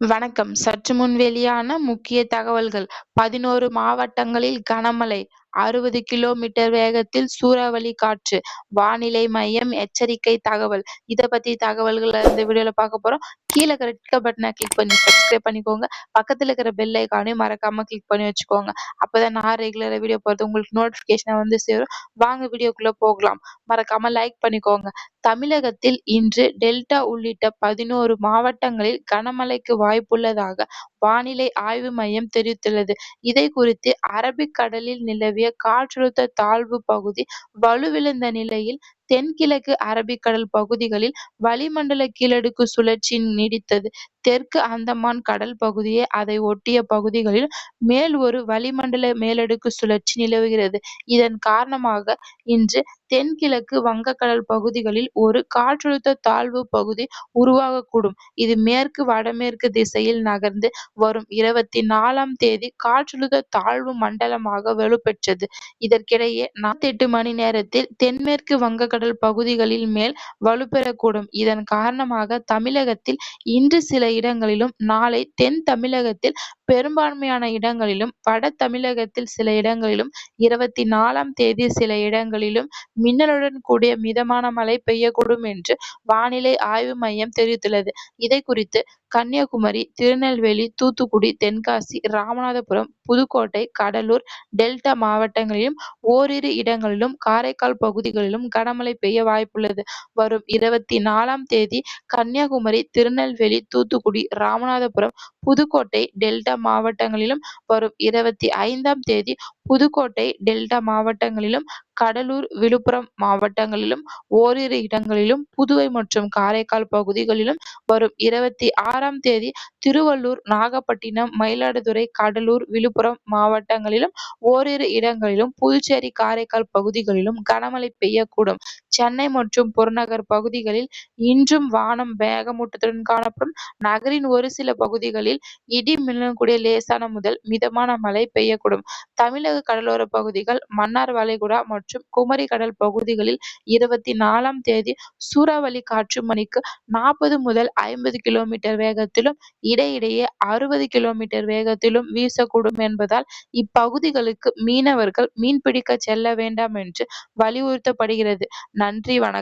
வணக்கம். சற்று முன் வெளியான முக்கிய தகவல்கள்: 11 மாவட்டங்களில் கனமழை, 60 கிலோமீட்டர் வேகத்தில் சூறாவளி காற்று, வானிலை மையம் எச்சரிக்கை தகவல். இத பத்தி தகவல்கள இந்த வீடியோல பார்க்க போறோம். கீழ இருக்கிற ரெட் பட்டனை கிளிக் பண்ணி சப்ஸ்கிரைப் பண்ணிக்கோங்க. பக்கத்துல இருக்கிற பெல் ஐகானையும் மறக்காம கிளிக் பண்ணி வச்சுக்கோங்க. அப்பதான் நான் ரெகுலரா வீடியோ போடுறது உங்களுக்கு நோட்டிபிகேஷனா வந்து சேரும். வாங்க வீடியோக்குள்ள போகலாம். மறக்காம லைக் பண்ணிக்கோங்க. தமிழகத்தில் இன்று டெல்டா உள்ளிட்ட 11 மாவட்டங்களில் கனமழைக்கு வாய்ப்புள்ளதாக வானிலை ஆய்வு மையம் தெரிவித்துள்ளது. இதை குறித்து அரபிக்கடலில் நிலவிய காற்றழுத்த தாழ்வு பகுதி வலுவிழந்த நிலையில் தென்கிழக்கு அரபிக்கடல் பகுதிகளில் வளிமண்டல கீழடுக்கு சுழற்சி நீடித்தது. தெற்கு அந்தமான் கடல் பகுதியை அதை ஒட்டிய பகுதிகளில் மேல் ஒரு வளிமண்டல மேலடுக்கு சுழற்சி நிலவுகிறது. இதன் காரணமாக இன்று தென்கிழக்கு வங்கக்கடல் பகுதிகளில் ஒரு காற்றழுத்த தாழ்வு பகுதி உருவாகக்கூடும். இது மேற்கு வடமேற்கு திசையில் நகர்ந்து வரும் 24ஆம் தேதி காற்றழுத்த தாழ்வு மண்டலமாக வலுப்பெற்றது. இதற்கிடையே 48 மணி நேரத்தில் தென்மேற்கு வங்கக்கடல் பகுதிகளில் மேல் வலுப்பெறக்கூடும். இதன் காரணமாக தமிழகத்தில் இன்று சில இடங்களிலும், நாளை தென் தமிழகத்தில் பெரும்பான்மையான இடங்களிலும், வட தமிழகத்தில் சில இடங்களிலும், 24ஆம் தேதி சில இடங்களிலும் மின்னலுடன் கூடிய மிதமான மழை பெய்யக்கூடும் என்று வானிலை ஆய்வு மையம் தெரிவித்துள்ளது. இதை குறித்து கன்னியாகுமரி, திருநெல்வேலி, தூத்துக்குடி, தென்காசி, ராமநாதபுரம், புதுக்கோட்டை, கடலூர், டெல்டா மாவட்டங்களிலும் ஓரிரு இடங்களிலும், காரைக்கால் பகுதிகளிலும் கனமழை பெய்ய வாய்ப்புள்ளது. வரும் 24ஆம் தேதி கன்னியாகுமரி, திருநெல்வேலி, தூத்துக்குடி, ராமநாதபுரம், புதுக்கோட்டை, டெல்டா மாவட்டங்களிலும், வரும் 25ஆம் தேதி புதுக்கோட்டை, டெல்டா மாவட்டங்களிலும், கடலூர், விழுப்புரம் மாவட்டங்களிலும் ஓரிரு இடங்களிலும், புதுவை மற்றும் காரைக்கால் பகுதிகளிலும், வரும் 26ஆம் தேதி திருவள்ளூர், நாகப்பட்டினம், மயிலாடுதுறை, கடலூர், விழுப்புரம் மாவட்டங்களிலும் ஓரிரு இடங்களிலும், புதுச்சேரி, காரைக்கால் பகுதிகளிலும் கனமழை பெய்யக்கூடும். சென்னை மற்றும் புறநகர் பகுதிகளில் இன்றும் வானம் மேகமூட்டத்துடன் காணப்படும். நகரின் ஒரு சில பகுதிகளில் இடி மின்னலுடன் கூடிய லேசான முதல் மிதமான மழை பெய்யக்கூடும். தமிழக கடலோர பகுதிகள், மன்னார் வளைகுடா மற்றும் குமரி கடல் பகுதிகளில் 24ஆம் தேதி சூறாவளி காற்று மணிக்கு 40 முதல் 50 கிலோமீட்டர் வேகத்திலும், இடையிடையே 60 கிலோமீட்டர் வேகத்திலும் வீசக்கூடும் என்பதால் இப்பகுதிகளுக்கு மீனவர்கள் மீன்பிடிக்க செல்ல வேண்டாம் என்று வலியுறுத்தப்படுகிறது. நன்றி, வணக்கம்.